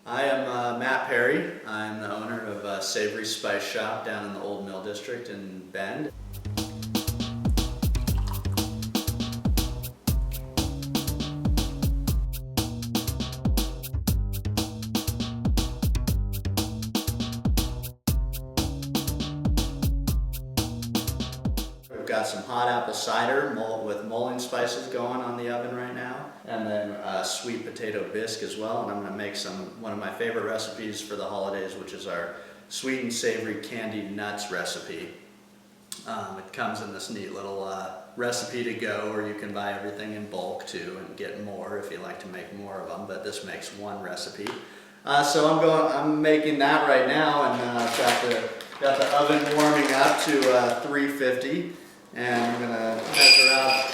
I am Matt Perry. I'm the owner of Savory Spice Shop down in the Old Mill District in Bend. We've got some hot apple cider with mulling spices going on the oven right now, and then sweet potato bisque as well. And I'm going to make one of my favorite recipes for the holidays, which is our sweet and savory candied nuts recipe. It comes in this neat little recipe to go, or you can buy everything in bulk too and get more if you like to make more of them. But this makes one recipe. So I'm making that right now, and got the oven warming up to 350. And I'm going to measure out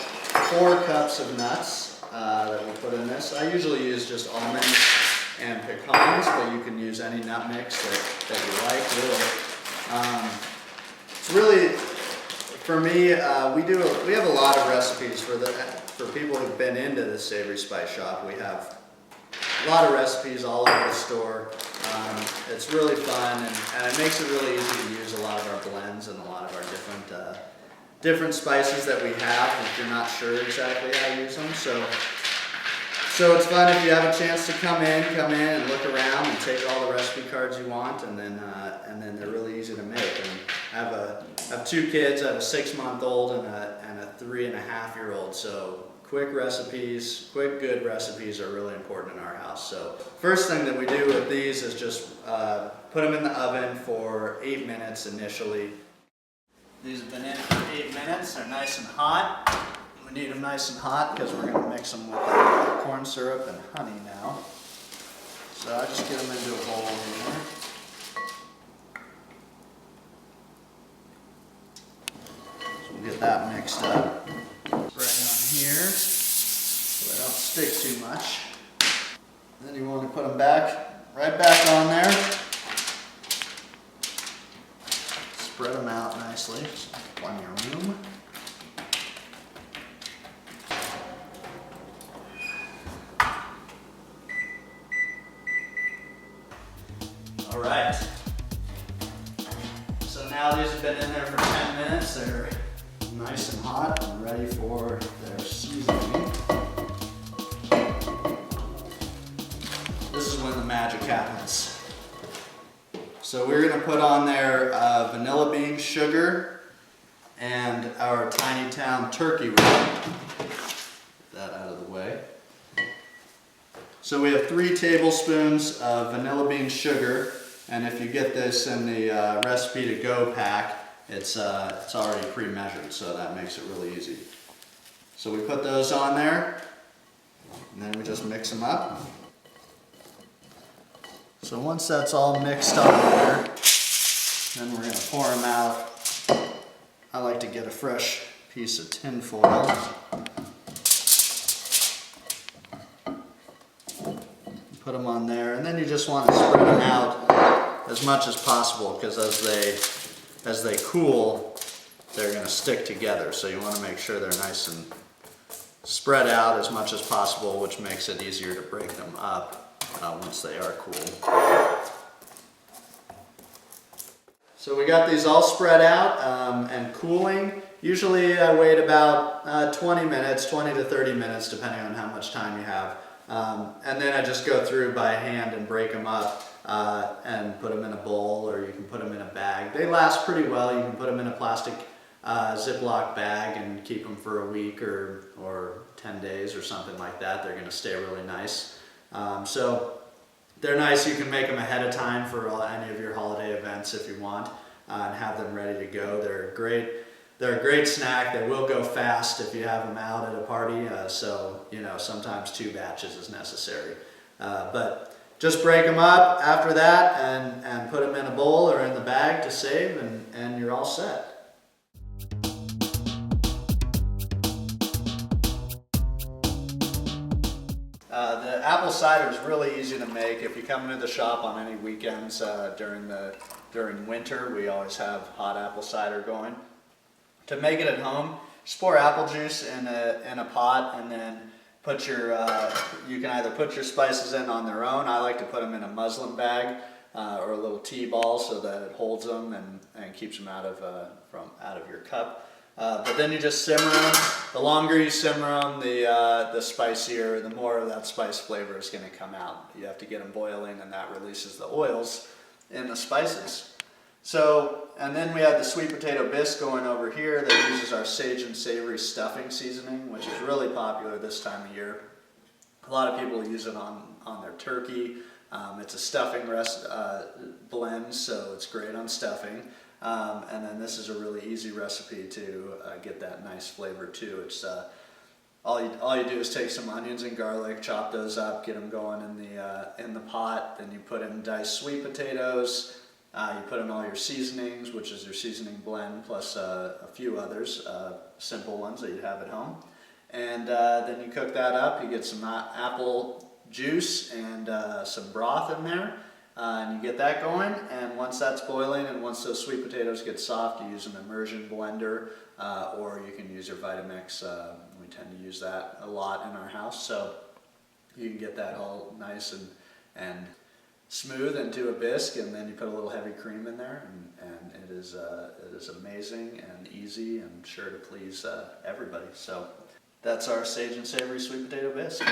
4 cups of nuts that we'll put in this. I usually use just almonds and pecans, but you can use any nut mix that you like, really. It's really, for me, we have a lot of recipes for people who've been into the Savory Spice Shop. We have a lot of recipes all over the store. It's really fun, and it makes it really easy to use a lot of our blends and a lot of our different spices that we have if you're not sure exactly how to use them. So it's fun if you have a chance to come in and look around and take all the recipe cards you want, and then they're really easy to make. And I have 2 kids. I have a 6-month-old and a 3.5-year-old. So quick good recipes are really important in our house. So first thing that we do with these is just put them in the oven for 8 minutes initially. These have been in for 8 minutes. They're nice and hot. We need them nice and hot because we're going to mix them with corn syrup and honey now. So I just get them into a bowl here. So we'll get that mixed up. Spray on here so they don't stick too much. Then you want to put them right back on there. Spread them out nicely, so plenty of room. All right. So now these have been in there for 10 minutes. They're nice and hot and ready for their seasoning. This is when the magic happens. So we're going to put on there vanilla bean sugar and our Tiny Town turkey rub. Get that out of the way. So we have 3 tablespoons of vanilla bean sugar, and if you get this in the recipe to go pack, it's already pre-measured, so that makes it really easy. So we put those on there, and then we just mix them up. So once that's all mixed up there, then we're going to pour them out. I like to get a fresh piece of tin foil. Put them on there, and then you just want to spread them out as much as possible, because as they cool, they're going to stick together. So you want to make sure they're nice and spread out as much as possible, which makes it easier to break them up once they are cool. So we got these all spread out and cooling. Usually I wait about 20 to 30 minutes, depending on how much time you have. And then I just go through by hand and break them up and put them in a bowl, or you can put them in a bag. They last pretty well. You can put them in a plastic Ziploc bag and keep them for a week or 10 days or something like that. They're going to stay really nice. So they're nice. You can make them ahead of time for any of your holiday events if you want, and have them ready to go. They're great. They're a great snack. They will go fast if you have them out at a party. So sometimes 2 batches is necessary. But just break them up after that and put them in a bowl or in the bag to save, and you're all set. The apple cider is really easy to make. If you come into the shop on any weekends during winter, we always have hot apple cider going. To make it at home, just pour apple juice in a pot, and then put your, you can either put your spices in on their own. I like to put them in a muslin bag or a little tea ball so that it holds them and keeps them out of your cup. But then you just simmer them. The longer you simmer them, the spicier, the more of that spice flavor is going to come out. You have to get them boiling, and that releases the oils in the spices. So, and then we have the sweet potato bisque going over here that uses our sage and savory stuffing seasoning, which is really popular this time of year. A lot of people use it on their turkey. It's a stuffing blend, so it's great on stuffing. And then this is a really easy recipe to get that nice flavor too. It's all you do is take some onions and garlic, chop those up, get them going in the pot. Then you put in diced sweet potatoes. You put in all your seasonings, which is your seasoning blend, plus a few others, simple ones that you have at home. And then you cook that up. You get some apple juice and some broth in there. And you get that going, and once that's boiling and once those sweet potatoes get soft, you use an immersion blender, or you can use your Vitamix. We tend to use that a lot in our house, so you can get that all nice and smooth into a bisque, and then you put a little heavy cream in there, and it is amazing and easy and sure to please everybody. So that's our sage and savory sweet potato bisque.